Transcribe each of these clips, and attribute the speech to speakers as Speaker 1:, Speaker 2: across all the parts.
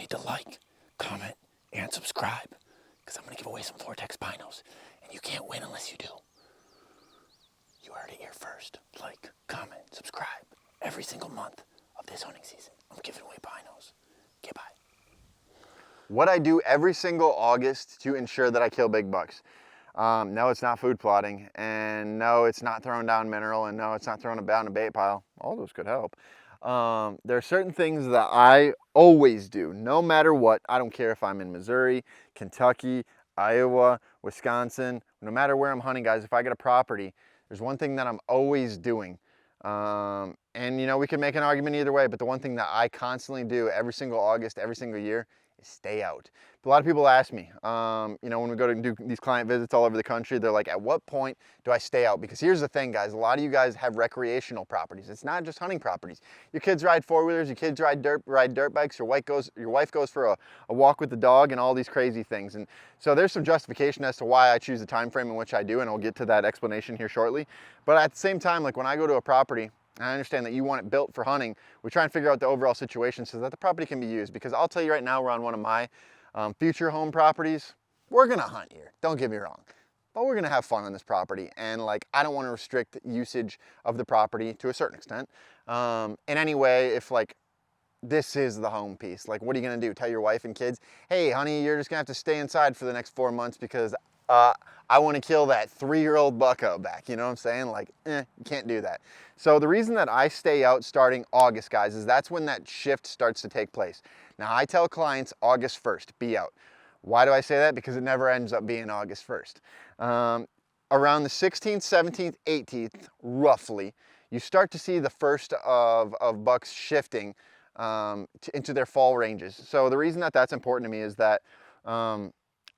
Speaker 1: need to like, comment, and subscribe, because I'm going to give away some Vortex binos, and you can't win unless you do. You heard it here first. Like, comment, subscribe. Every single month of this hunting season, I'm giving away binos. Okay, bye.
Speaker 2: What I do every single August to ensure that I kill big bucks. No, it's not food plotting, and no, it's not throwing down mineral, and no, it's not throwing down a bait pile. All those could help. There are certain things that I always do, no matter what. I don't care if I'm in Missouri, Kentucky, Iowa, Wisconsin, no matter where I'm hunting, guys. If I get a property, there's one thing that I'm always doing. And you know, we can make an argument either way, but the one thing that I constantly do every single August, every single year, is stay out. A lot of people ask me, you know, when we go to do these client visits all over the country, they're like, at what point do I stay out? Because here's the thing, guys, a lot of you guys have recreational properties. It's not just hunting properties. Your kids ride four-wheelers, your kids ride dirt bikes, your wife goes for a walk with the dog, and all these crazy things. And so there's some justification as to why I choose the time frame in which I do, and I'll get to that explanation here shortly. But at the same time, like when I go to a property, I understand that you want it built for hunting. We try and figure out the overall situation so that the property can be used. Because I'll tell you right now, we're on one of my future home properties. We're gonna hunt here, don't get me wrong. But we're gonna have fun on this property. And like, I don't wanna restrict usage of the property to a certain extent. In any way, if like, this is the home piece, like what are you gonna do? Tell your wife and kids, hey honey, you're just gonna have to stay inside for the next 4 months because I want to kill that 3-year-old buck out back, you know what I'm saying? Like, you can't do that. So the reason that I stay out starting August, guys, is that's when that shift starts to take place. Now, I tell clients August 1st, be out. Why do I say that? Because it never ends up being August 1st. Around the 16th, 17th, 18th, roughly, you start to see the first of bucks shifting into their fall ranges. So the reason that that's important to me is that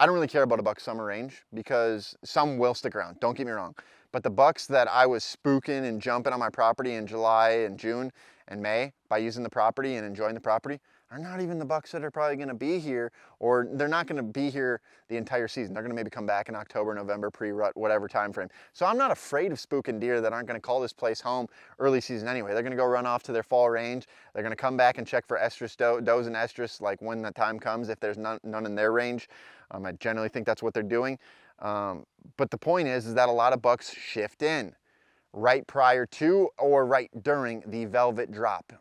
Speaker 2: I don't really care about a buck's summer range because some will stick around, don't get me wrong. But the bucks that I was spooking and jumping on my property in July and June and May by using the property and enjoying the property are not even the bucks that are probably gonna be here, or they're not gonna be here the entire season. They're gonna maybe come back in October, November, pre-rut, whatever time frame. So I'm not afraid of spooking deer that aren't gonna call this place home early season anyway. They're gonna go run off to their fall range. They're gonna come back and check for estrus does and estrus like when the time comes, if there's none in their range. I generally think that's what they're doing. But the point is that a lot of bucks shift in right prior to or right during the velvet drop.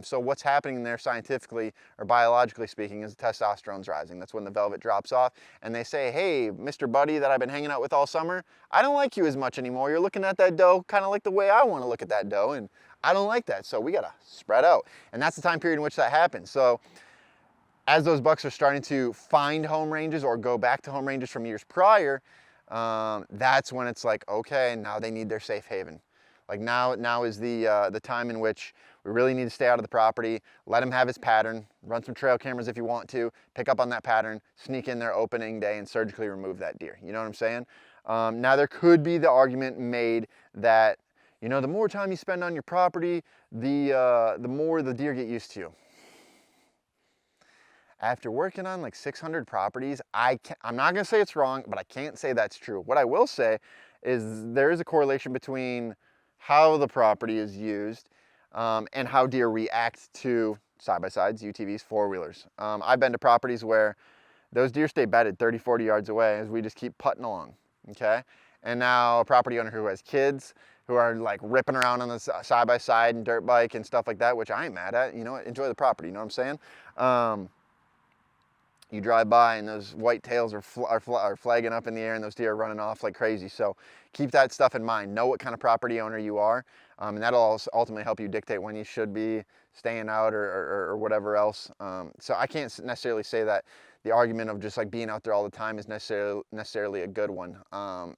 Speaker 2: So what's happening there scientifically or biologically speaking is the testosterone's rising. That's when the velvet drops off and they say, hey, Mr. Buddy that I've been hanging out with all summer, I don't like you as much anymore. You're looking at that doe kind of like the way I want to look at that doe, and I don't like that. So we gotta spread out. And that's the time period in which that happens. So as those bucks are starting to find home ranges or go back to home ranges from years prior, that's when it's like, okay, now they need their safe haven. Like now is the time in which we really need to stay out of the property, let him have his pattern, run some trail cameras if you want to, pick up on that pattern, sneak in there opening day and surgically remove that deer. You know what I'm saying? Now there could be the argument made that, you know, the more time you spend on your property, the more the deer get used to you. After working on like 600 properties, I'm not gonna say it's wrong, but I can't say that's true. What I will say is there is a correlation between how the property is used and how deer react to side-by-sides, UTVs, four-wheelers. I've been to properties where those deer stay bedded 30, 40 yards away as we just keep putting along, okay? And now a property owner who has kids, who are like ripping around on the side-by-side and dirt bike and stuff like that, which I ain't mad at, you know, enjoy the property, you know what I'm saying? You drive by and those whitetails are flagging up in the air and those deer are running off like crazy. So keep that stuff in mind. Know what kind of property owner you are, and that'll also ultimately help you dictate when you should be staying out or whatever else. So I can't necessarily say that the argument of just like being out there all the time is necessarily a good one.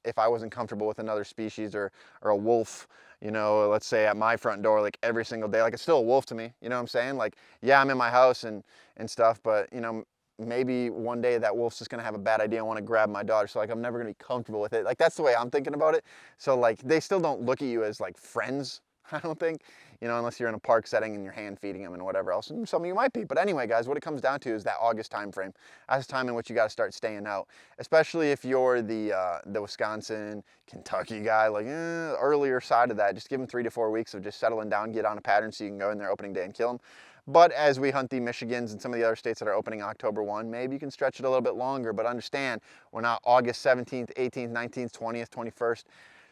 Speaker 2: If I wasn't comfortable with another species or a wolf, you know, let's say at my front door like every single day, like it's still a wolf to me, you know what I'm saying? Like, yeah, I'm in my house and stuff, but you know, maybe one day that wolf's just gonna have a bad idea and want to grab my daughter, so like I'm never gonna be comfortable with it. Like that's the way I'm thinking about it. So like they still don't look at you as like friends, I don't think, you know, unless you're in a park setting and you're hand feeding them and whatever else. And some of you might be, but anyway, guys, what it comes down to is that August time frame. That's the time in which you got to start staying out, especially if you're the Wisconsin, Kentucky guy, like earlier side of that. Just give them 3 to 4 weeks of just settling down, get on a pattern so you can go in there opening day and kill them. But as we hunt the Michigans and some of the other states that are opening October 1, maybe you can stretch it a little bit longer, but understand when August 17th, 18th, 19th, 20th, 21st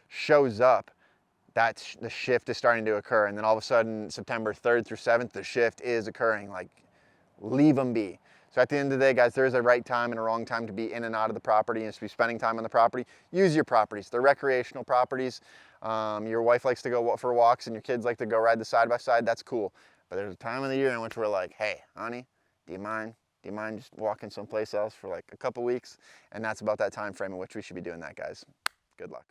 Speaker 2: shows up, that's the shift is starting to occur. And then all of a sudden, September 3rd through 7th, the shift is occurring. Like, leave them be. So at the end of the day, guys, there is a right time and a wrong time to be in and out of the property and to be spending time on the property. Use your properties. They're recreational properties. Your wife likes to go for walks and your kids like to go ride the side-by-side. That's cool. But there's a time of the year in which we're like, hey, honey, do you mind just walking someplace else for like a couple weeks? And that's about that time frame in which we should be doing that, guys. Good luck.